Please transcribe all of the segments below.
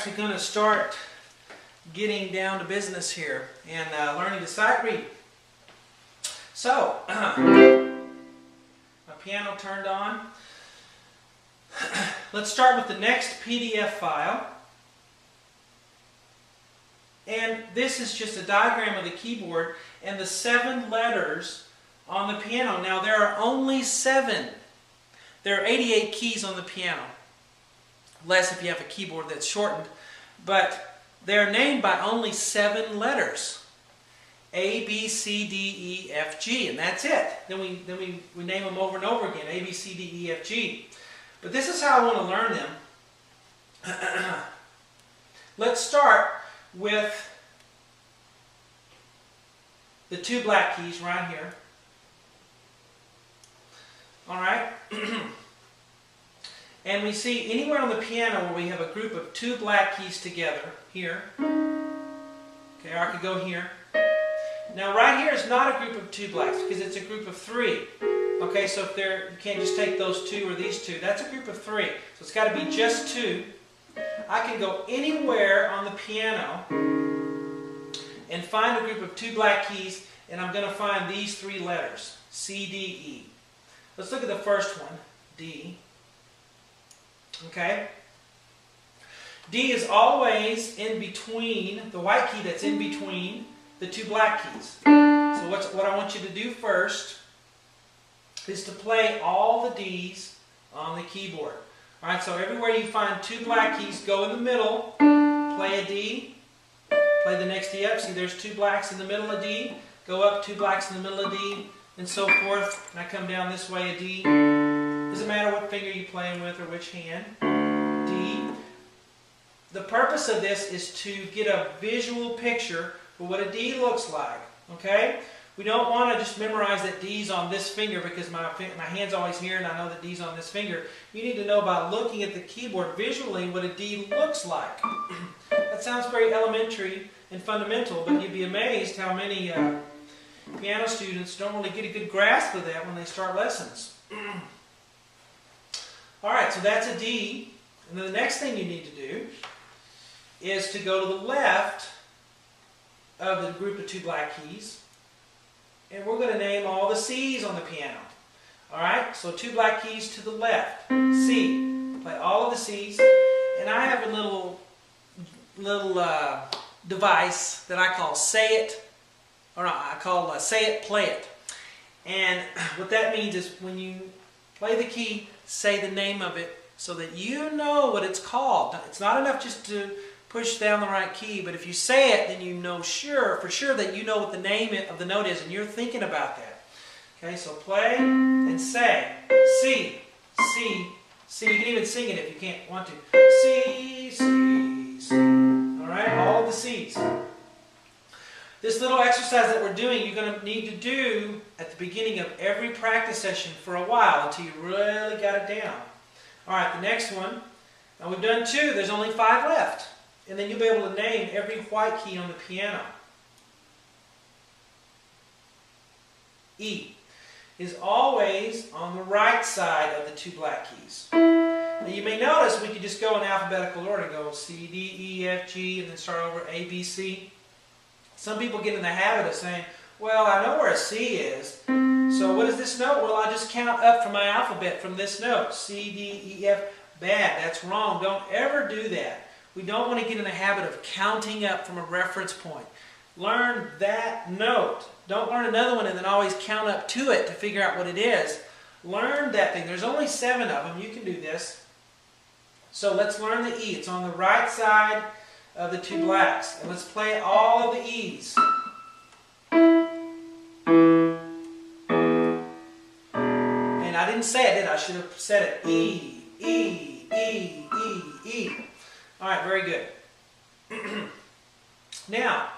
actually going to start getting down to business here and learning to sight read. So, my piano turned on. Let's start with the next PDF file. And this is just a diagram of the keyboard and the 7 letters on the piano. Now there are only 7. There are 88 keys on the piano. Less if you have a keyboard that's shortened. But they're named by only 7 letters. A, B, C, D, E, F, G. And that's it. Then we name them over and over again. A, B, C, D, E, F, G. But this is how I want to learn them. Let's start with the 2 black keys right here. Alright? And we see anywhere on the piano where we have a group of 2 black keys together, here. Okay, or I could go here. Now right here is not a group of 2 blacks because it's a group of 3. Okay, so if you can't just take those 2 or these 2. That's a group of 3. So it's got to be just 2. I can go anywhere on the piano and find a group of 2 black keys, and I'm going to find these 3 letters, C, D, E. Let's look at the first one, D. Okay? D is always in between, the white key that's in between the 2 black keys. So what I want you to do first is to play all the D's on the keyboard. Alright, so everywhere you find 2 black keys, go in the middle, play a D, play the next D up. See, there's 2 blacks in the middle of D, go up 2 blacks in the middle of D, and so forth. And I come down this way, a D. Doesn't matter what finger you're playing with or which hand. D. The purpose of this is to get a visual picture for what a D looks like. Okay? We don't want to just memorize that D's on this finger because my hand's always here and I know that D's on this finger. You need to know by looking at the keyboard visually what a D looks like. That sounds very elementary and fundamental, but you'd be amazed how many piano students don't really get a good grasp of that when they start lessons. Alright, so that's a D. And then the next thing you need to do is to go to the left of the group of 2 black keys. And we're going to name all the C's on the piano. Alright, so 2 black keys to the left. C. Play all of the C's. And I have a little device that I call Say It, or no, I call Say It, Play It. And what that means is when you play the key, say the name of it so that you know what it's called. It's not enough just to push down the right key, but if you say it, then you know for sure that you know what the name of the note is and you're thinking about that. Okay, so play and say. C, C, C. You can even sing it if you can't want to. C, C, C. Alright, all of the C's. This little exercise that we're doing, you're going to need to do at the beginning of every practice session for a while until you really got it down. Alright, the next one. Now we've done 2, there's only 5 left. And then you'll be able to name every white key on the piano. E is always on the right side of the 2 black keys. Now you may notice we could just go in alphabetical order, go C, D, E, F, G, and then start over A, B, C. Some people get in the habit of saying, well, I know where a C is, so what is this note? Well, I just count up from my alphabet from this note. C, D, E, F. Bad, that's wrong. Don't ever do that. We don't want to get in the habit of counting up from a reference point. Learn that note. Don't learn another one and then always count up to it to figure out what it is. Learn that thing. There's only 7 of them. You can do this. So let's learn the E. It's on the right side of the 2 blacks. And let's play all of the E's. And I didn't say it, did I? I should have said it. E, E, E, E, E. Alright, very good. Now,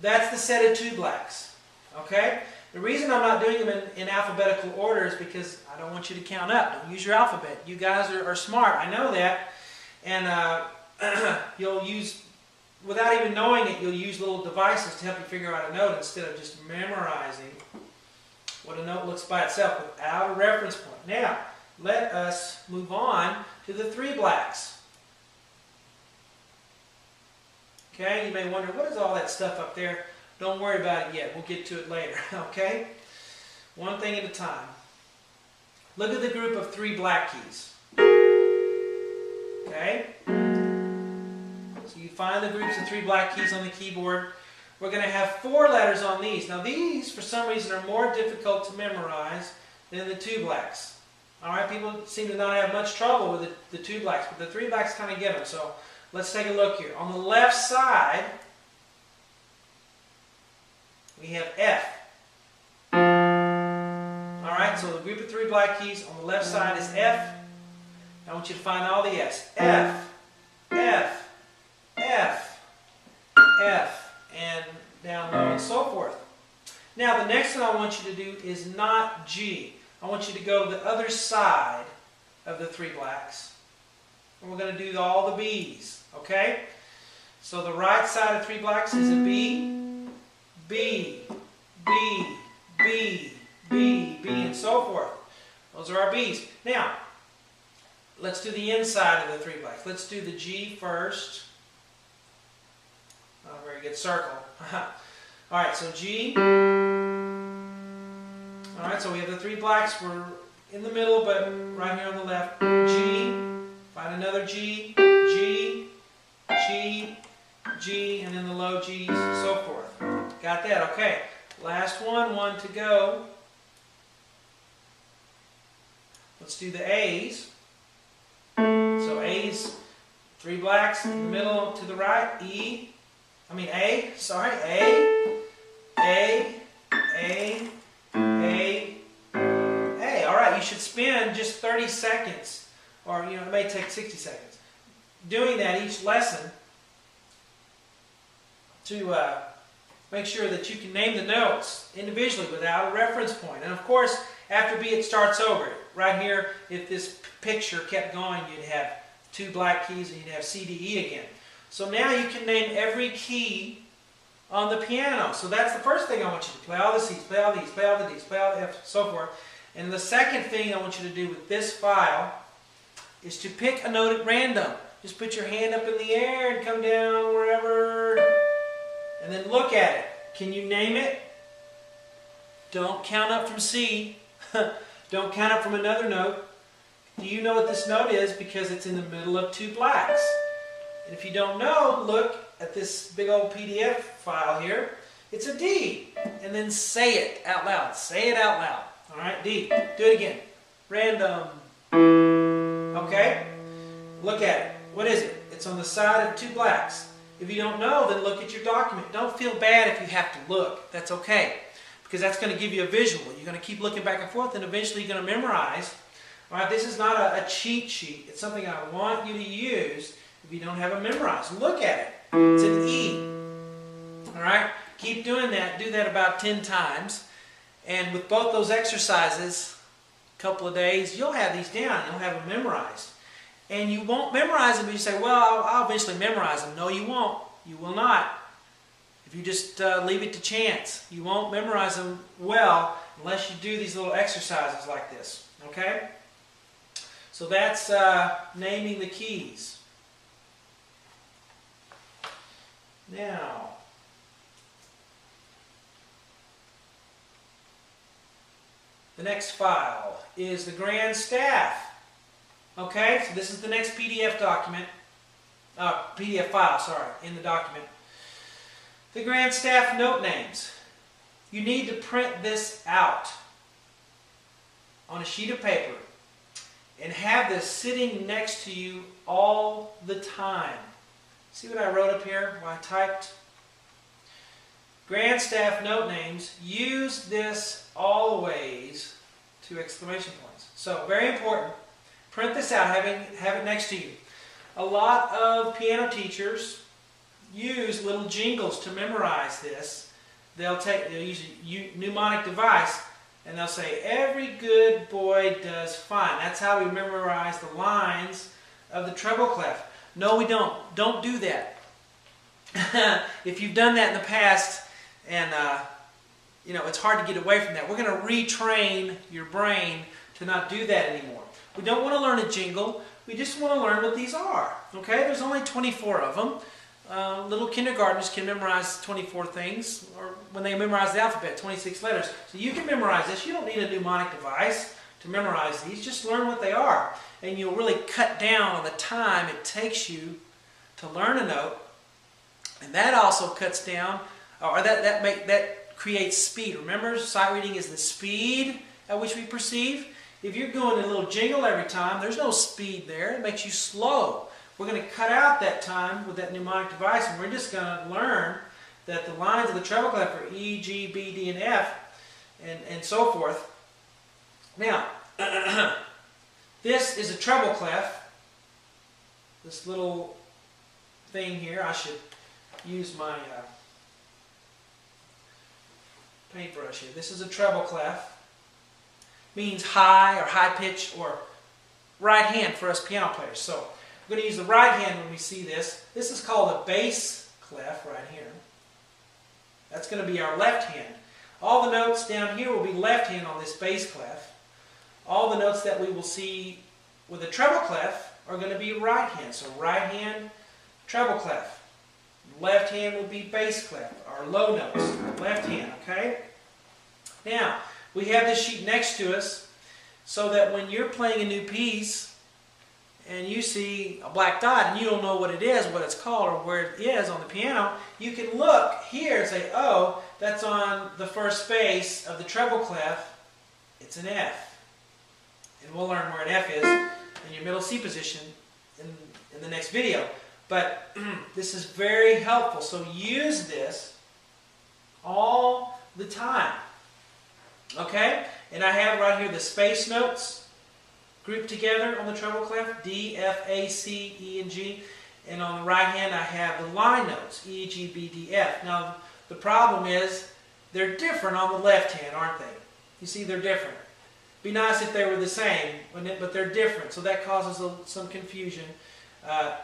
that's the set of 2 blacks. Okay? The reason I'm not doing them in alphabetical order is because I don't want you to count up. Don't use your alphabet. You guys are smart. I know that. And you'll use, without even knowing it, you'll use little devices to help you figure out a note instead of just memorizing what a note looks by itself without a reference point. Now, let us move on to the 3 blacks. Okay, you may wonder, what is all that stuff up there? Don't worry about it yet. We'll get to it later. Okay? One thing at a time. Look at the group of 3 black keys. Okay? So you find the groups of 3 black keys on the keyboard. We're going to have 4 letters on these. Now these, for some reason, are more difficult to memorize than the 2 blacks. Alright, people seem to not have much trouble with the 2 blacks, but the 3 blacks kind of get them. So let's take a look here. On the left side, we have F. Alright, so the group of 3 black keys on the left side is F. I want you to find all the F's. F, F, F, F, and down low and so forth. Now the next thing I want you to do is not G. I want you to go to the other side of the 3 blacks. And we're going to do all the B's. Okay? So the right side of 3 blacks is a B, B, B, B, B, B, and so forth. Those are our B's. Now, let's do the inside of the 3 blacks. Let's do the G first. Oh, very good. Circle. Alright, so G. Alright, so we have the 3 blacks. We're in the middle, but right here on the left. G. Find another G. G. G. G. And then the low G's, so forth. Got that? Okay. Last one to go. Let's do the A's. So A's, 3 blacks in the middle to the right. A, sorry, A. Alright, you should spend just 30 seconds, or it may take 60 seconds, doing that each lesson to make sure that you can name the notes individually without a reference point. And of course, after B it starts over. Right here, if this picture kept going, you'd have 2 black keys and you'd have C, D, E again. So now you can name every key on the piano. So that's the first thing I want you to play all the C's, play all these, play all the D's, play all the F's, so forth. And the second thing I want you to do with this file is to pick a note at random. Just put your hand up in the air and come down wherever, and then look at it. Can you name it? Don't count up from C. Don't count up from another note. Do you know what this note is? Because it's in the middle of 2 blacks. And if you don't know, look at this big old PDF file here. It's a D. And then say it out loud. Say it out loud. Alright, D. Do it again. Random. Okay? Look at it. What is it? It's on the side of 2 blacks. If you don't know, then look at your document. Don't feel bad if you have to look. That's okay. Because that's going to give you a visual. You're going to keep looking back and forth, and eventually you're going to memorize. Alright, this is not a cheat sheet. It's something I want you to use if you don't have it memorized. Look at it. It's an E. Alright? Keep doing that. Do that about 10 times. And with both those exercises, a couple of days, you'll have these down. You'll have them memorized. And you won't memorize them, but you say, well, I'll eventually memorize them. No, you won't. You will not. If you just leave it to chance, you won't memorize them well unless you do these little exercises like this. Okay? So that's naming the keys. Now, the next file is the grand staff. Okay, so this is the next PDF document, PDF file, sorry, in the document. The grand staff note names. You need to print this out on a sheet of paper and have this sitting next to you all the time. See what I wrote up here, what I typed? Grand staff note names, use this always, 2 exclamation points. So, very important. Print this out, have it next to you. A lot of piano teachers use little jingles to memorize this. They'll use a mnemonic device and they'll say, every good boy does fine. That's how we memorize the lines of the treble clef. No, we don't. Don't do that. If you've done that in the past, and it's hard to get away from that. We're going to retrain your brain to not do that anymore. We don't want to learn a jingle. We just want to learn what these are. Okay? There's only 24 of them. little kindergartners can memorize 24 things, or when they memorize the alphabet, 26 letters. So you can memorize this. You don't need a mnemonic device to memorize these. Just learn what they are. And you'll really cut down on the time it takes you to learn a note. And that also cuts down, or that creates speed. Remember, sight reading is the speed at which we perceive. If you're going a little jingle every time, there's no speed there. It makes you slow. We're going to cut out that time with that mnemonic device, and we're just going to learn that the lines of the treble clef are E, G, B, D, and F, and so forth. Now, this is a treble clef. This little thing here, I should use my paintbrush here. This is a treble clef. Means high or high pitch or right hand for us piano players. So we're going to use the right hand when we see this. This is called a bass clef right here. That's going to be our left hand. All the notes down here will be left hand on this bass clef. All the notes that we will see with a treble clef are going to be right hand. So right hand, treble clef. Left hand will be bass clef, our low notes, left hand, okay? Now, we have this sheet next to us so that when you're playing a new piece and you see a black dot and you don't know what it is, what it's called, or where it is on the piano, you can look here and say, oh, that's on the first space of the treble clef. It's an F. And we'll learn where an F is in your middle C position in the next video. But this is very helpful. So use this all the time. Okay? And I have right here the space notes grouped together on the treble clef. D, F, A, C, E, and G. And on the right hand I have the line notes. E, G, B, D, F. Now the problem is they're different on the left hand, aren't they? You see, they're different. Be nice if they were the same, but they're different. So that causes some confusion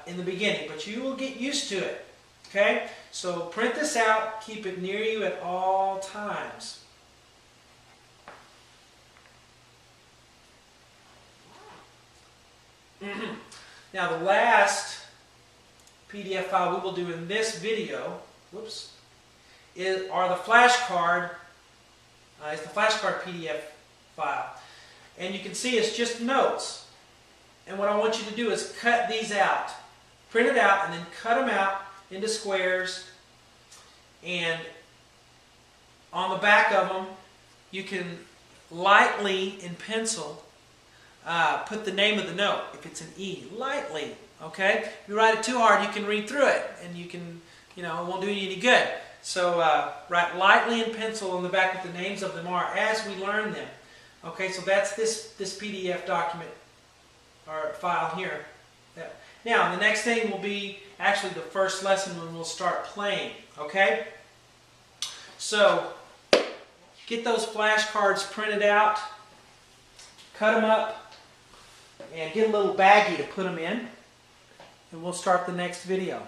in the beginning. But you will get used to it. Okay? So print this out. Keep it near you at all times. Now the last PDF file we will do in this video, are the flashcard. It's the flashcard PDF file, and you can see it's just notes. And what I want you to do is cut these out, print it out, and then cut them out into squares. And on the back of them, you can lightly in pencil put the name of the note, if it's an E, lightly, okay? If you write it too hard, you can read through it, and you can, it won't do you any good. So write lightly in pencil on the back what the names of them are as we learn them. Okay, so that's this PDF document, or file here. Now, the next thing will be actually the first lesson when we'll start playing, okay? So, get those flashcards printed out, cut them up, and get a little baggie to put them in, and we'll start the next video.